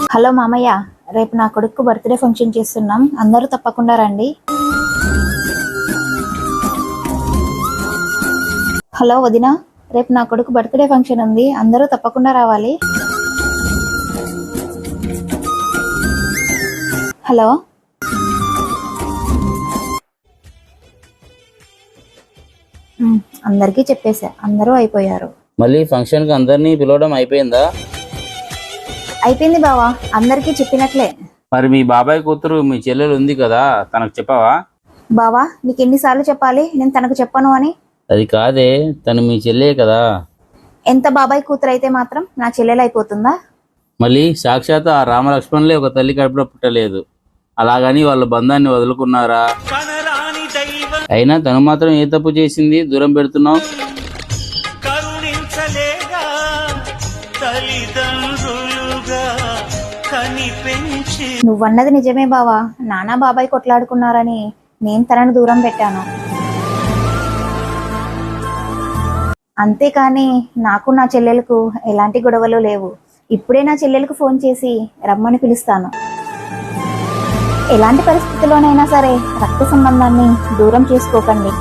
Hello మామయ్య, రేపు నా కొడుకు బర్త్డే ఫంక్షన్ చేస్తున్నాం, అందరూ తప్పకుండా రండి. హలో వదినా, రేపు నా కొడుకు బర్త్డే ఫంక్షన్ ఉంది, అందరూ తప్పకుండా రావాలి. హలో అందరికీ చెప్పేశా, అందరూ అయిపోయారు. మళ్ళీ ఫంక్షన్ కి అందరినీ పిలవడం అయిపోయిందా? అయిపోయింది బావా, అందరికీ చెప్పినట్లే. మరి మీ బాబాయ్ కూతురు మీ చెల్లెలు ఉంది కదా, తనకు చెప్పావా? బావా, నీకు ఎన్నిసార్లు చెప్పాలి నేను తనకు చెప్పను అని? అది కాదే, తను మీ చెల్లె కదా. ఎంత బాబాయ్ కూతురు అయితే మాత్రం నా చెల్లెలు అయిపోతుందా? మళ్ళీ సాక్షాత్ ఆ రామలక్ష్మణులే ఒక తల్లి కడుపున పుట్టలేదు, అలాగని వాళ్ళ బంధాన్ని వదులుకున్నారా? అయినా తను మాత్రం ఏ తప్పు చేసింది దూరం పెడుతున్నావు? నువ్వన్నది నిజమే బావా, నానా బాబాయ్ కొట్లాడుకున్నారని నేను తనను దూరం పెట్టాను. అంతేకాని నాకు నా చెల్లెలకు ఎలాంటి గొడవలు లేవు. ఇప్పుడే నా చెల్లెలకు ఫోన్ చేసి రమ్మని పిలుస్తాను. ఎలాంటి పరిస్థితుల్లోనైనా సరే రక్త సంబంధాన్ని దూరం చేసుకోకండి.